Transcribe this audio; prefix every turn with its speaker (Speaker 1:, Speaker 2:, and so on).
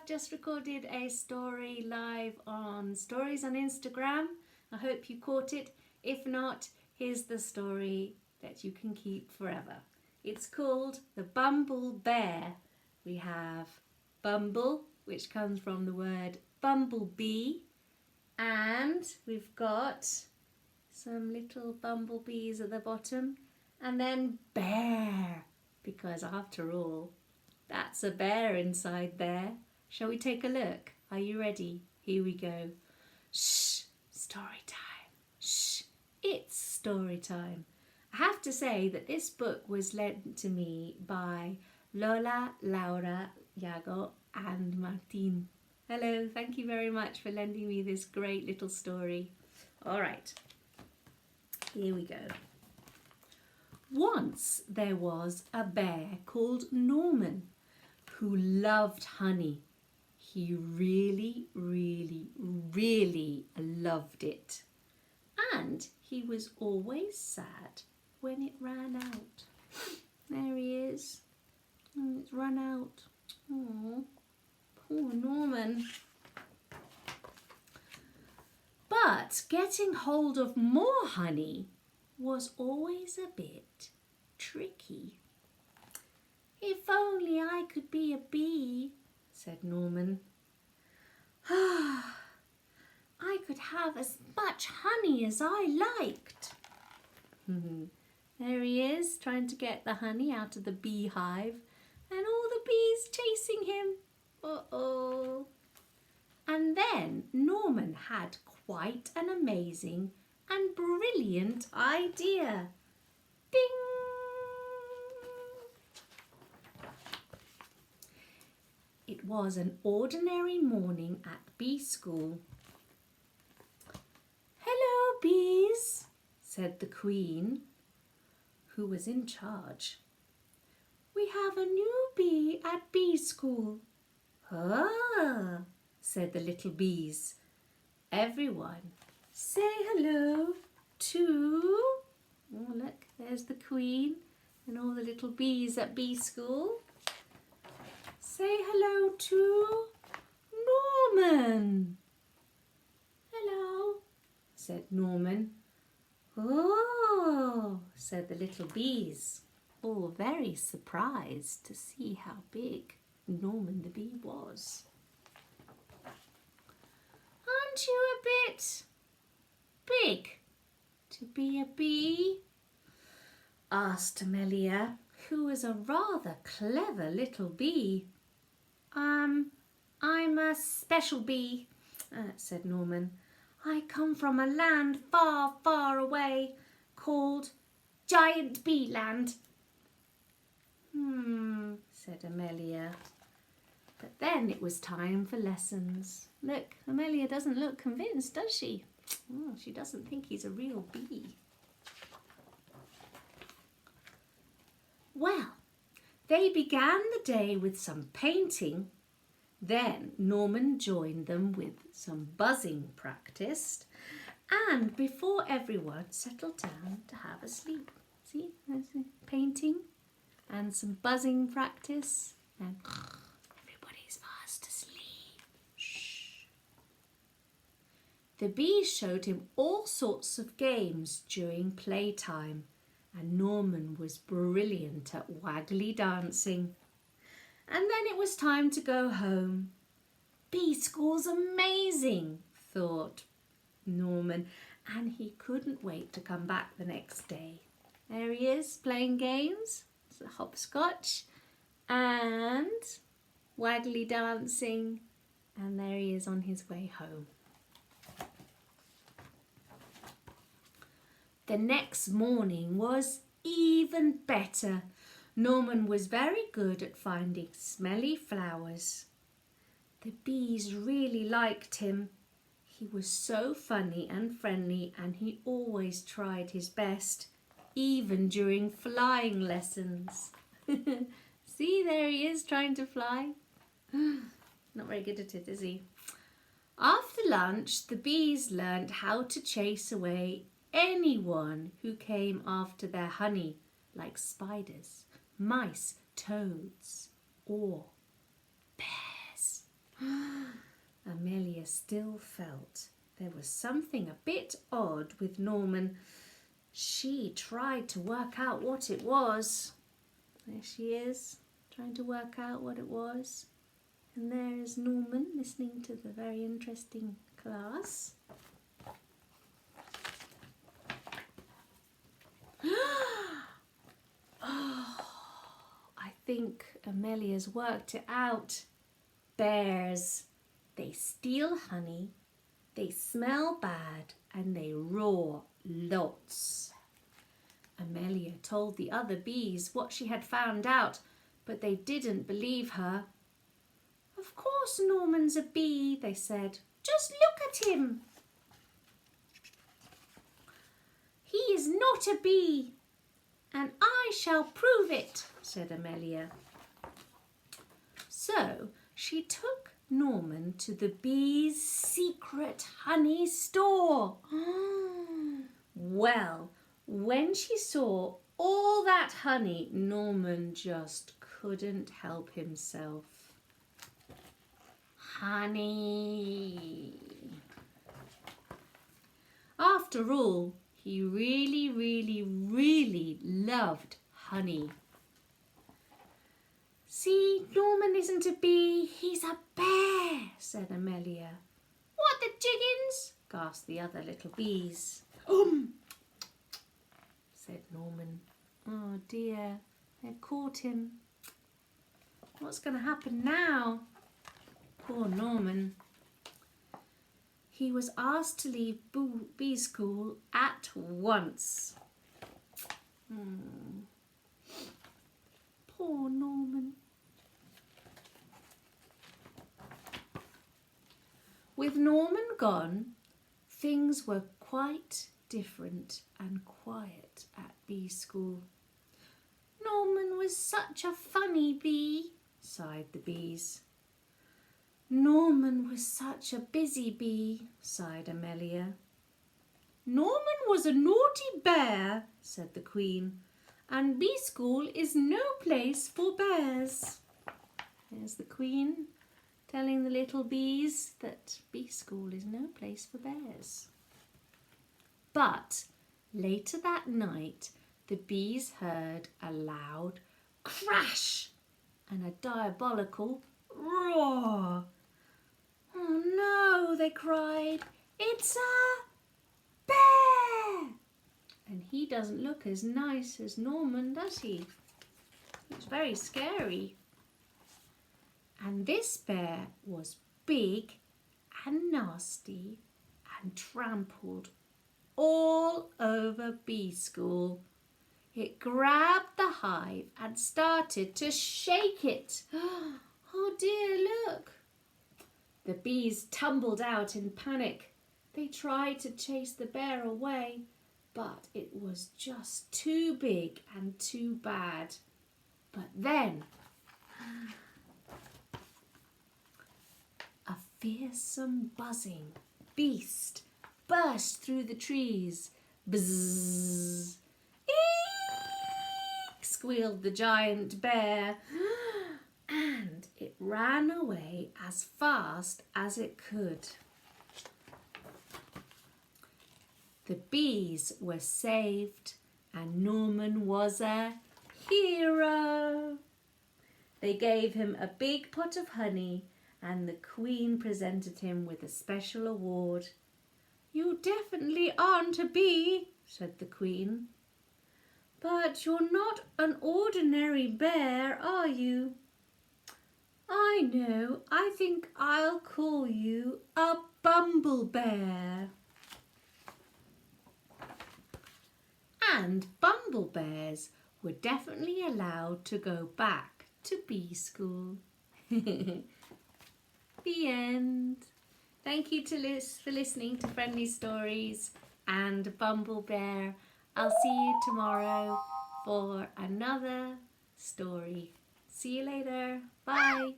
Speaker 1: just recorded a story live on Stories on Instagram. I hope you caught it. If not, here's the story that you can keep forever. It's called The Bumblebear. We have Bumble, which comes from the word bumblebee, and we've got some little bumblebees at the bottom, and then bear, because after all, that's a bear inside there. Shall we take a look? Are you ready? Here we go. Shh, story time. Shh, it's story time. I have to say that this book was lent to me by Lola, Laura, Yago and Martin. Hello, thank you very much for lending me this great little story. All right, here we go. Once there was a bear called Norman who loved honey. He really, really, really loved it. And he was always sad when it ran out. There he is. Oh, it's run out. Oh, poor Norman. But getting hold of more honey was always a bit tricky. If only I could be a bee, said Norman. I could have as much honey as I liked. There he is, trying to get the honey out of the beehive, and all the bees chasing him. Uh-oh. And then Norman had quite an amazing and brilliant idea. Ding! It was an ordinary morning at bee school. Hello, bees, said the queen, who was in charge. We have a new bee at bee school. Ah, said the little bees. Everyone, say hello to... Oh, look, there's the queen and all the little bees at bee school. Say hello to Norman. Hello, said Norman. Oh, said the little bees, all very surprised to see how big Norman the bee was. Aren't you a bit big to be a bee? Asked Amelia, who was a rather clever little bee. I'm a special bee, said Norman. I come from a land far, far away called Giant Bee Land. Said Amelia. But then it was time for lessons. Look, Amelia doesn't look convinced, does she? Oh, she doesn't think he's a real bee. Well, they began the day with some painting. Then Norman joined them with some buzzing practice, and before everyone settled down to have a sleep. See, there's painting and some buzzing practice, and everybody's fast asleep. Shh. The bees showed him all sorts of games during playtime, and Norman was brilliant at waggly dancing. And then it was time to go home. Bee school's amazing, thought Norman, and he couldn't wait to come back the next day. There he is, playing games, hopscotch and waggly dancing, and there he is on his way home. The next morning was even better. Norman was very good at finding smelly flowers. The bees really liked him. He was so funny and friendly, and he always tried his best, even during flying lessons. See, there he is trying to fly. Not very good at it, is he? After lunch, the bees learned how to chase away anyone who came after their honey, like spiders, mice, toads, or bears. Amelia still felt there was something a bit odd with Norman. She tried to work out what it was. There she is, trying to work out what it was. And there is Norman listening to the very interesting class. Oh, I think Amelia's worked it out. Bears. They steal honey, they smell bad, and they roar lots. Amelia told the other bees what she had found out, but they didn't believe her. Of course Norman's a bee, they said. Just look at him. He is not a bee, and I shall prove it, said Amelia. So she took Norman to the bees' secret honey store. Well, when she saw all that honey, Norman just couldn't help himself. Honey. After all, he really, really, really loved honey. See, Norman isn't a bee, he's a bear, said Amelia. What the jiggins? Gasped the other little bees. Said Norman. Oh dear, they've caught him. What's going to happen now? Poor Norman. He was asked to leave bee school at once. Poor Norman. With Norman gone, things were quite different and quiet at bee school. Norman was such a funny bee, sighed the bees. Norman was such a busy bee, sighed Amelia. Norman was a naughty bear, said the Queen, and bee school is no place for bears. There's the Queen telling the little bees that bee school is no place for bears. But later that night, the bees heard a loud crash and a diabolical roar. Oh no, they cried, it's a bear! And he doesn't look as nice as Norman, does he? It's very scary. And this bear was big and nasty and trampled all over bee school. It grabbed the hive and started to shake it. Oh dear, look. The bees tumbled out in panic. They tried to chase the bear away, but it was just too big and too bad. But then a fearsome buzzing beast burst through the trees. Bzzz! Eek! Squealed the giant bear, and it ran away as fast as it could. The bees were saved, and Norman was a hero. They gave him a big pot of honey, and the Queen presented him with a special award. You definitely aren't a bee, said the Queen. But you're not an ordinary bear, are you? I know, I think I'll call you a Bumblebear. And Bumblebears were definitely allowed to go back to bee school. The end. Thank you for listening to Friendly Stories and Bumblebear. I'll see you tomorrow for another story. See you later. Bye.